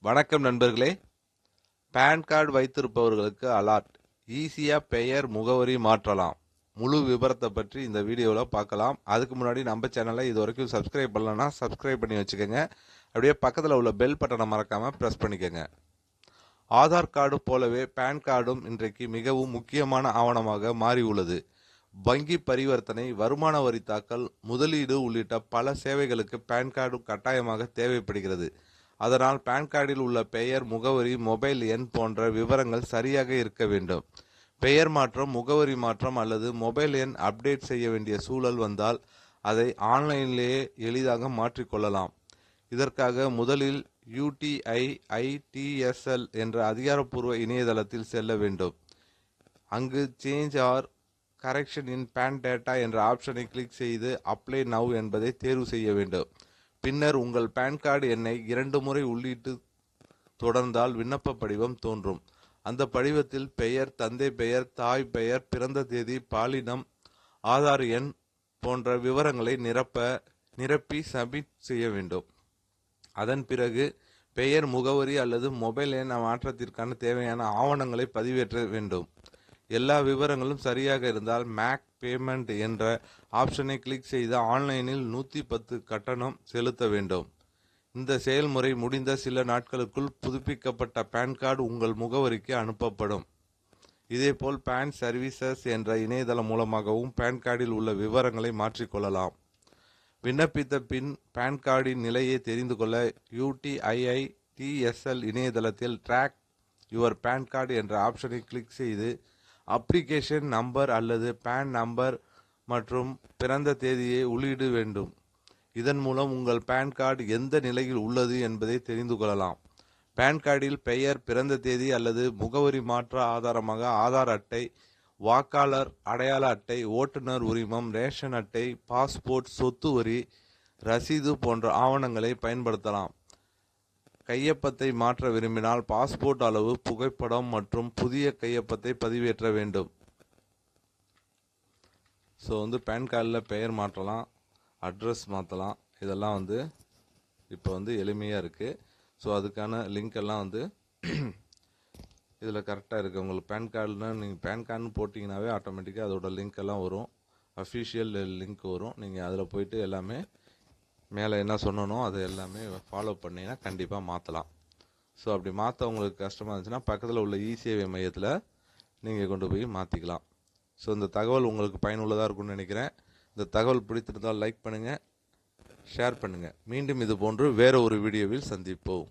வணக்கம் நண்பர்களே. PAN card வைத்திருப்பவர்களுக்கு அலர்ட். ஈஸியாக பெயர் முகவரி மாற்றலாம். முழு விவரத்தை பற்றி இந்த வீடியோவில் பார்க்கலாம். அதுக்கு முன்னாடி நம்ம சேனலை இது வரைக்கும் சப்ஸ்கிரைப் பண்ணலன்னா சப்ஸ்கிரைப் பண்ணி வச்சுக்கோங்க. அப்படியே பக்கத்தில் உள்ள பெல் பட்டனை மறக்காமல் ப்ரெஸ் பண்ணிக்கோங்க. ஆதார் கார்டு போலவே பேன் கார்டும் இன்றைக்கு மிகவும் முக்கியமான ஆவணமாக மாறி உள்ளது. வங்கி பரிவர்த்தனை, வருமான வரி தாக்கல், முதலீடு உள்ளிட்ட பல சேவைகளுக்கு பேன் கார்டு கட்டாயமாக தேவைப்படுகிறது. அதனால் பேன் கார்டில் உள்ள பெயர், முகவரி, மொபைல் எண் போன்ற விவரங்கள் சரியாக இருக்க வேண்டும். பெயர் மாற்றம், முகவரி மாற்றம் அல்லது மொபைல் எண் அப்டேட் செய்ய வேண்டிய சூழல் வந்தால் அதை ஆன்லைனிலேயே எளிதாக மாற்றிக்கொள்ளலாம். இதற்காக முதலில் UTI-ITSL என்ற அதிகாரப்பூர்வ இணையதளத்தில் செல்ல வேண்டும். அங்கு change or correction in PAN data என்ற ஆப்ஷனை கிளிக் செய்து அப்ளை நவ் என்பதை தேர்வு செய்ய வேண்டும். பின்னர் உங்கள் பேன் கார்டு எண்ணை 2 முறை உள்ளிட்டு தொடர்ந்தால் விண்ணப்ப படிவம் தோன்றும். அந்த படிவத்தில் பெயர், தந்தை பெயர், தாய் பெயர், பிறந்த தேதி, பாலினம், ஆதார் எண் போன்ற விவரங்களை நிரப்பி சப்மிட் செய்ய வேண்டும். அதன் பிறகு பெயர், முகவரி அல்லது மொபைல் எண் மாற்றத்திற்கான தேவையான ஆவணங்களை பதிவேற்ற வேண்டும். எல்லா விவரங்களும் சரியாக இருந்தால் மேக் பேமெண்ட் என்ற ஆப்ஷனை கிளிக் செய்து ஆன்லைனில் 110 கட்டணம் செலுத்த வேண்டும். இந்த செயல்முறை முடிந்த சில நாட்களுக்குள் புதுப்பிக்கப்பட்ட பேன் கார்டு உங்கள் முகவரிக்கு அனுப்பப்படும். இதேபோல் பேன் சர்வீசஸ் என்ற இணையதளம் மூலமாகவும் பேன் கார்டில் உள்ள விவரங்களை மாற்றிக்கொள்ளலாம். விண்ணப்பித்த பின் பேன் கார்டின் நிலையை தெரிந்து கொள்ள UTI-ITSL இணையதளத்தில் ட்ராக் யுவர் பேன் கார்டு என்ற ஆப்ஷனை கிளிக் செய்து அப்ளிகேஷன் நம்பர் அல்லது பேன் நம்பர் மற்றும் பிறந்த தேதியை உள்ளிட வேண்டும். இதன் மூலம் உங்கள் பேன் கார்டு எந்த நிலையில் உள்ளது என்பதை தெரிந்து கொள்ளலாம். பேன் கார்டில் பெயர், பிறந்த தேதி அல்லது முகவரி மாற்ற ஆதாரமாக ஆதார் அட்டை, வாக்காளர் அடையாள அட்டை, ஓட்டுநர் உரிமம், ரேஷன் அட்டை, பாஸ்போர்ட், சொத்து வரி ரசீது போன்ற ஆவணங்களை பயன்படுத்தலாம். கையொப்பத்தை மாற்ற விரும்பினால் பாஸ்போர்ட் அளவு புகைப்படம் மற்றும் புதிய கையொப்பத்தை பதிவேற்ற வேண்டும். ஸோ பேன் கார்டில் பெயர் மாற்றலாம், அட்ரஸ் மாற்றலாம். இதெல்லாம் இப்போ எளிமையாக இருக்குது. ஸோ அதுக்கான லிங்க் எல்லாம் இதில் கரெக்டாக இருக்குது. உங்களுக்கு பேன் கார்டுனா நீங்கள் பேன் கார்டுன்னு போட்டிங்கனாவே ஆட்டோமேட்டிக்காக அதோட லிங்க் எல்லாம் வரும். அஃபிஷியல் லிங்க் வரும். நீங்கள் அதில் போயிட்டு எல்லாமே மேலே என்ன சொன்னனோ அதை எல்லாமே ஃபாலோ பண்ணிங்கன்னா கண்டிப்பாக மாற்றலாம். ஸோ அப்படி மாற்ற உங்களுக்கு கஷ்டமாக இருந்துச்சுன்னா பக்கத்தில் உள்ள இ-சேவை மையத்தில் நீங்கள் கொண்டு போய் மாற்றிக்கலாம். ஸோ இந்த தகவல் உங்களுக்கு பயனுள்ளதாக இருக்கும்னு நினைக்கிறேன். இந்த தகவல் பிடித்திருந்தால் லைக் பண்ணுங்கள், ஷேர் பண்ணுங்கள். மீண்டும் இது போன்று வேறு ஒரு வீடியோவில் சந்திப்போம்.